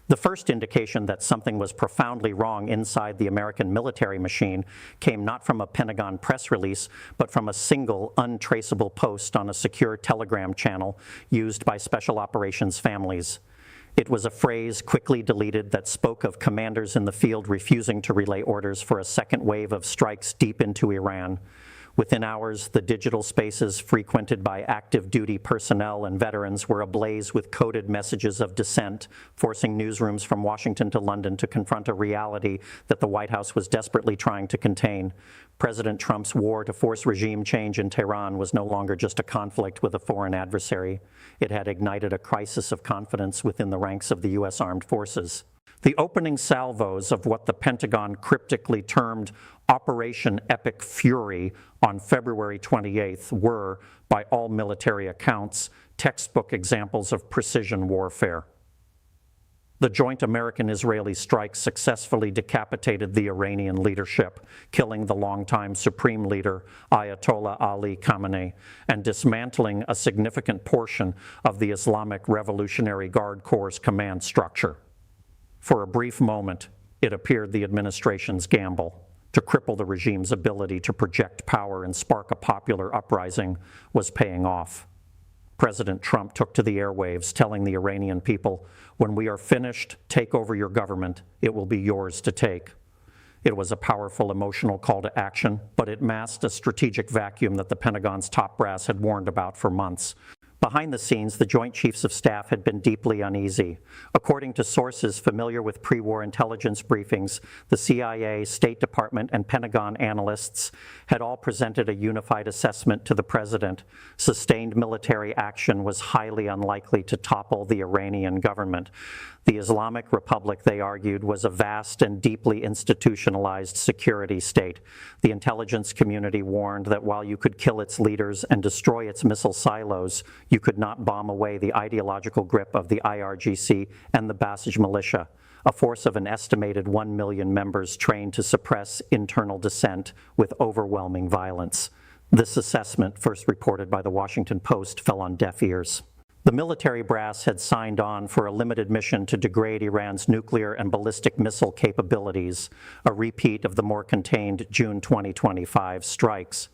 The first indication that something was profoundly wrong inside the American military machine came not from a Pentagon press release, but from a single, untraceable post on a secure Telegram channel used by special operations families. It was a phrase quickly deleted that spoke of commanders in the field refusing to relay orders for a second wave of strikes deep into Iran. Within hours, the digital spaces frequented by active duty personnel and veterans were ablaze with coded messages of dissent, forcing newsrooms from Washington to London to confront a reality that the White House was desperately trying to contain. President Trump's war to force regime change in Tehran was no longer just a conflict with a foreign adversary. It had ignited a crisis of confidence within the ranks of the U.S. armed forces. The opening salvos of what the Pentagon cryptically termed Operation Epic Fury on February 28th were, by all military accounts, textbook examples of precision warfare. The joint American-Israeli strike successfully decapitated the Iranian leadership, killing the longtime supreme leader, Ayatollah Ali Khamenei, and dismantling a significant portion of the Islamic Revolutionary Guard Corps' command structure. For a brief moment, it appeared the administration's gamble to cripple the regime's ability to project power and spark a popular uprising was paying off. President Trump took to the airwaves, telling the Iranian people, "When we are finished, take over your government. It will be yours to take." It was a powerful emotional call to action, but it masked a strategic vacuum that the Pentagon's top brass had warned about for months. Behind the scenes, the Joint Chiefs of Staff had been deeply uneasy. According to sources familiar with pre-war intelligence briefings, the CIA, State Department, and Pentagon analysts had all presented a unified assessment to the president. Sustained military action was highly unlikely to topple the Iranian government. The Islamic Republic, they argued, was a vast and deeply institutionalized security state. The intelligence community warned that while you could kill its leaders and destroy its missile silos, you could not bomb away the ideological grip of the IRGC and the Basij militia, a force of an estimated 1 million members trained to suppress internal dissent with overwhelming violence. This assessment, first reported by the Washington Post, fell on deaf ears. The military brass had signed on for a limited mission to degrade Iran's nuclear and ballistic missile capabilities, a repeat of the more contained June 2025 strikes.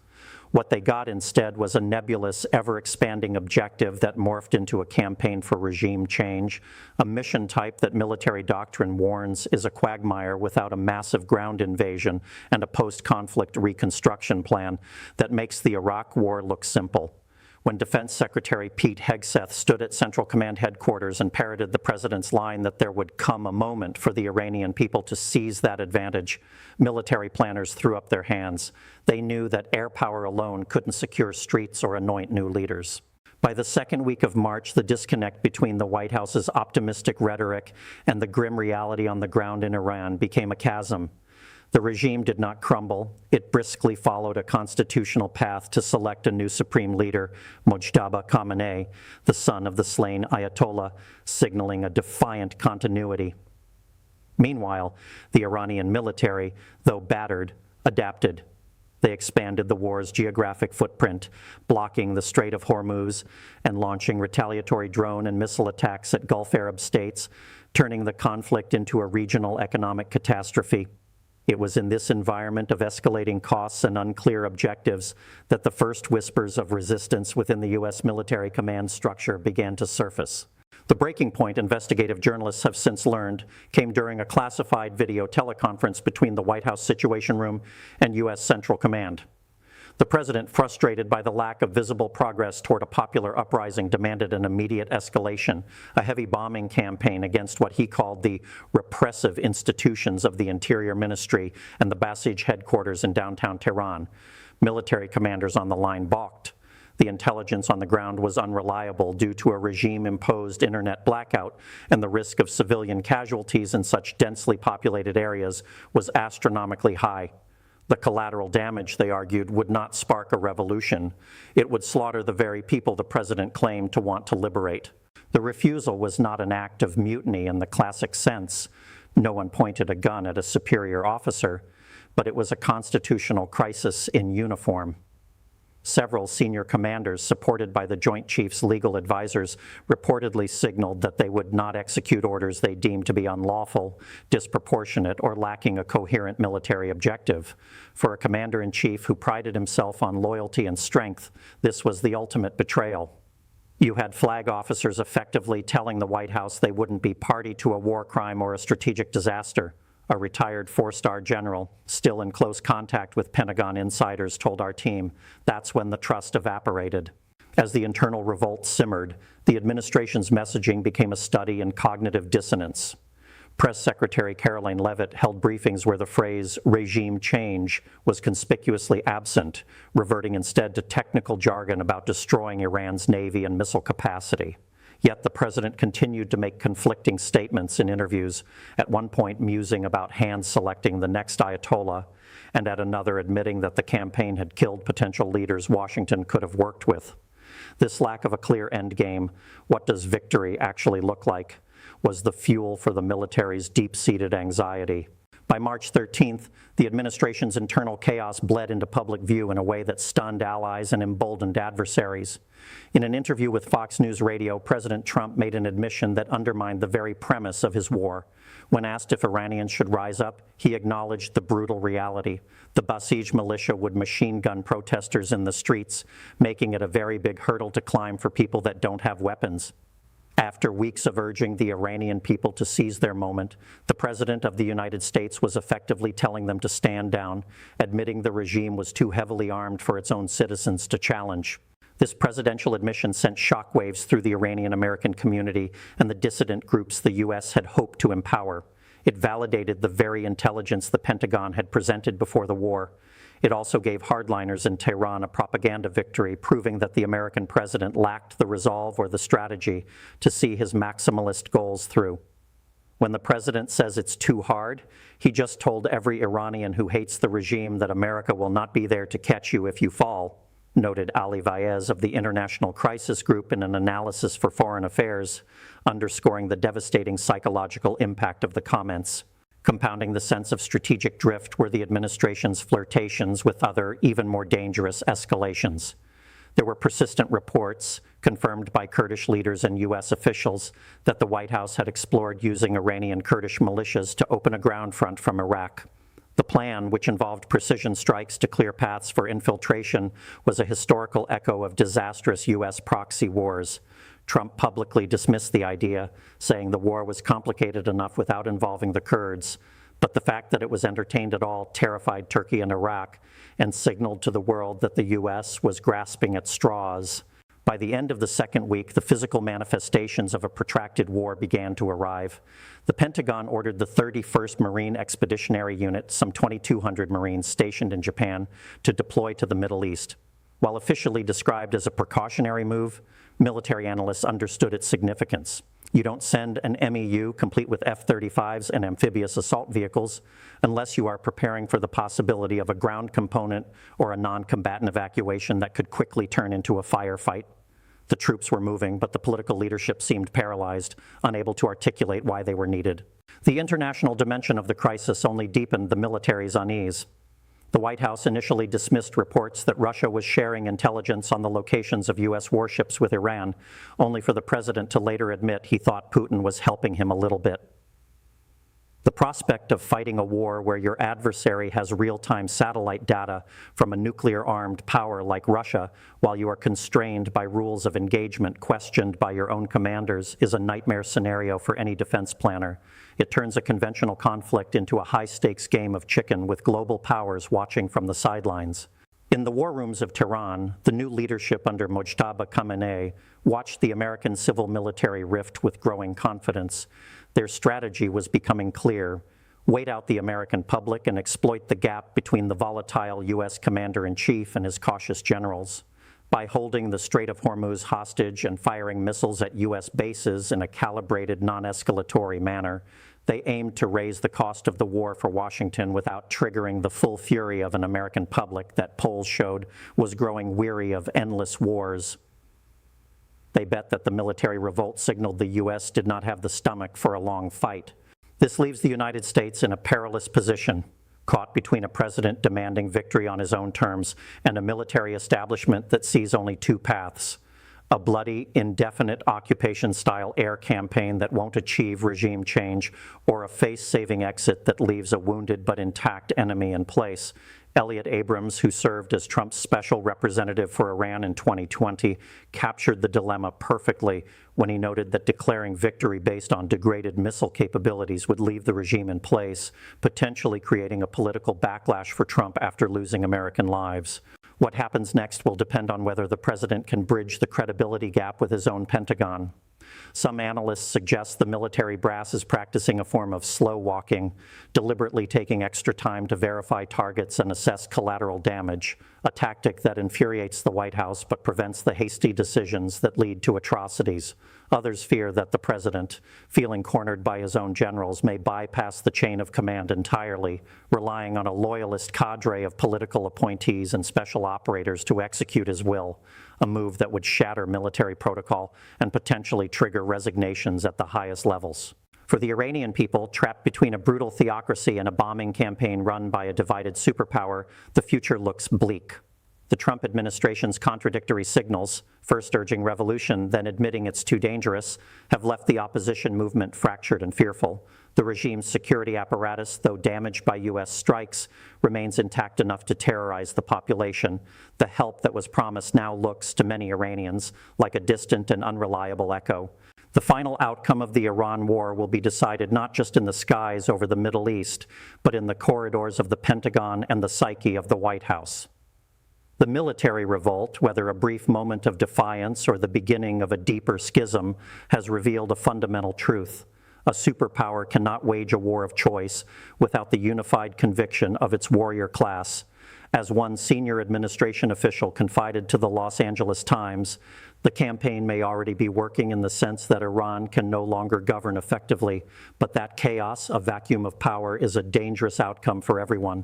What they got instead was a nebulous, ever-expanding objective that morphed into a campaign for regime change, a mission type that military doctrine warns is a quagmire without a massive ground invasion and a post-conflict reconstruction plan that makes the Iraq War look simple. When Defense Secretary Pete Hegseth stood at Central Command headquarters and parroted the president's line that there would come a moment for the Iranian people to seize that advantage, military planners threw up their hands. They knew that air power alone couldn't secure streets or anoint new leaders. By the second week of March, the disconnect between the White House's optimistic rhetoric and the grim reality on the ground in Iran became a chasm. The regime did not crumble. It briskly followed a constitutional path to select a new supreme leader, Mojtaba Khamenei, the son of the slain Ayatollah, signaling a defiant continuity. Meanwhile, the Iranian military, though battered, adapted. They expanded the war's geographic footprint, blocking the Strait of Hormuz and launching retaliatory drone and missile attacks at Gulf Arab states, turning the conflict into a regional economic catastrophe. It was in this environment of escalating costs and unclear objectives that the first whispers of resistance within the U.S. military command structure began to surface. The breaking point, investigative journalists have since learned, came during a classified video teleconference between the White House Situation Room and U.S. Central Command. The president, frustrated by the lack of visible progress toward a popular uprising, demanded an immediate escalation, a heavy bombing campaign against what he called the repressive institutions of the Interior Ministry and the Basij headquarters in downtown Tehran. Military commanders on the line balked. The intelligence on the ground was unreliable due to a regime-imposed internet blackout, and the risk of civilian casualties in such densely populated areas was astronomically high. The collateral damage, they argued, would not spark a revolution. It would slaughter the very people the president claimed to want to liberate. The refusal was not an act of mutiny in the classic sense. No one pointed a gun at a superior officer, but it was a constitutional crisis in uniform. Several senior commanders, supported by the Joint Chiefs' legal advisors, reportedly signaled that they would not execute orders they deemed to be unlawful, disproportionate, or lacking a coherent military objective. For a commander-in-chief who prided himself on loyalty and strength, this was the ultimate betrayal. You had flag officers effectively telling the White House they wouldn't be party to a war crime or a strategic disaster. A retired four-star general, still in close contact with Pentagon insiders, told our team that's when the trust evaporated. As the internal revolt simmered, the administration's messaging became a study in cognitive dissonance. Press Secretary Caroline Leavitt held briefings where the phrase regime change was conspicuously absent, reverting instead to technical jargon about destroying Iran's navy and missile capacity. Yet the president continued to make conflicting statements in interviews, at one point musing about hand-selecting the next Ayatollah, and at another admitting that the campaign had killed potential leaders Washington could have worked with. This lack of a clear endgame, what does victory actually look like, was the fuel for the military's deep-seated anxiety. By March 13th, the administration's internal chaos bled into public view in a way that stunned allies and emboldened adversaries. In an interview with Fox News Radio, President Trump made an admission that undermined the very premise of his war. When asked if Iranians should rise up, he acknowledged the brutal reality. The Basij militia would machine gun protesters in the streets, making it a very big hurdle to climb for people that don't have weapons. After weeks of urging the Iranian people to seize their moment, the President of the United States was effectively telling them to stand down, admitting the regime was too heavily armed for its own citizens to challenge. This presidential admission sent shockwaves through the Iranian-American community and the dissident groups the U.S. had hoped to empower. It validated the very intelligence the Pentagon had presented before the war. It also gave hardliners in Tehran a propaganda victory, proving that the American president lacked the resolve or the strategy to see his maximalist goals through. When the president says it's too hard, he just told every Iranian who hates the regime that America will not be there to catch you if you fall, noted Ali Vaez of the International Crisis Group in an analysis for Foreign Affairs, underscoring the devastating psychological impact of the comments. Compounding the sense of strategic drift were the administration's flirtations with other, even more dangerous escalations. There were persistent reports, confirmed by Kurdish leaders and U.S. officials, that the White House had explored using Iranian Kurdish militias to open a ground front from Iraq. The plan, which involved precision strikes to clear paths for infiltration, was a historical echo of disastrous U.S. proxy wars. Trump publicly dismissed the idea, saying the war was complicated enough without involving the Kurds, but the fact that it was entertained at all terrified Turkey and Iraq and signaled to the world that the U.S. was grasping at straws. By the end of the second week, the physical manifestations of a protracted war began to arrive. The Pentagon ordered the 31st Marine Expeditionary Unit, some 2,200 Marines stationed in Japan, to deploy to the Middle East. While officially described as a precautionary move, military analysts understood its significance. You don't send an MEU complete with F-35s and amphibious assault vehicles unless you are preparing for the possibility of a ground component or a non-combatant evacuation that could quickly turn into a firefight. The troops were moving, but the political leadership seemed paralyzed, unable to articulate why they were needed. The international dimension of the crisis only deepened the military's unease. The White House initially dismissed reports that Russia was sharing intelligence on the locations of U.S. warships with Iran, only for the president to later admit he thought Putin was helping him a little bit. The prospect of fighting a war where your adversary has real-time satellite data from a nuclear-armed power like Russia, while you are constrained by rules of engagement questioned by your own commanders, is a nightmare scenario for any defense planner. It turns a conventional conflict into a high-stakes game of chicken with global powers watching from the sidelines. In the war rooms of Tehran, the new leadership under Mojtaba Khamenei watched the American civil-military rift with growing confidence. Their strategy was becoming clear: wait out the American public and exploit the gap between the volatile U.S. commander-in-chief and his cautious generals. By holding the Strait of Hormuz hostage and firing missiles at U.S. bases in a calibrated, non-escalatory manner, they aimed to raise the cost of the war for Washington without triggering the full fury of an American public that polls showed was growing weary of endless wars. They bet that the military revolt signaled the U.S. did not have the stomach for a long fight. This leaves the United States in a perilous position. caught between a president demanding victory on his own terms and a military establishment that sees only two paths: a bloody, indefinite occupation-style air campaign that won't achieve regime change, or a face-saving exit that leaves a wounded but intact enemy in place. Elliott Abrams, who served as Trump's special representative for Iran in 2020, captured the dilemma perfectly when he noted that declaring victory based on degraded missile capabilities would leave the regime in place, potentially creating a political backlash for Trump after losing American lives. What happens next will depend on whether the president can bridge the credibility gap with his own Pentagon. Some analysts suggest the military brass is practicing a form of slow walking, deliberately taking extra time to verify targets and assess collateral damage, a tactic that infuriates the White House but prevents the hasty decisions that lead to atrocities. Others fear that the president, feeling cornered by his own generals, may bypass the chain of command entirely, relying on a loyalist cadre of political appointees and special operators to execute his will, a move that would shatter military protocol and potentially trigger resignations at the highest levels. For the Iranian people, trapped between a brutal theocracy and a bombing campaign run by a divided superpower, the future looks bleak. The Trump administration's contradictory signals, first urging revolution, then admitting it's too dangerous, have left the opposition movement fractured and fearful. The regime's security apparatus, though damaged by U.S. strikes, remains intact enough to terrorize the population. The help that was promised now looks, to many Iranians, like a distant and unreliable echo. The final outcome of the Iran war will be decided not just in the skies over the Middle East, but in the corridors of the Pentagon and the psyche of the White House. The military revolt, whether a brief moment of defiance or the beginning of a deeper schism, has revealed a fundamental truth. A superpower cannot wage a war of choice without the unified conviction of its warrior class. As one senior administration official confided to the Los Angeles Times, the campaign may already be working in the sense that Iran can no longer govern effectively, but that chaos, a vacuum of power, is a dangerous outcome for everyone.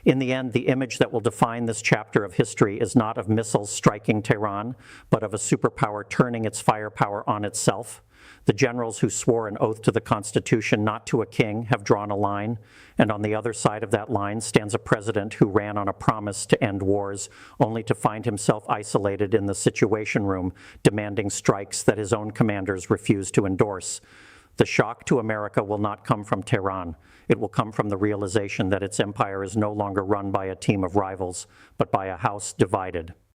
In the end, the image that will define this chapter of history is not of missiles striking Tehran, but of a superpower turning its firepower on itself. The generals who swore an oath to the Constitution, not to a king, have drawn a line, and on the other side of that line stands a president who ran on a promise to end wars, only to find himself isolated in the Situation Room, demanding strikes that his own commanders refused to endorse. The shock to America will not come from Tehran. It will come from the realization that its empire is no longer run by a team of rivals, but by a house divided.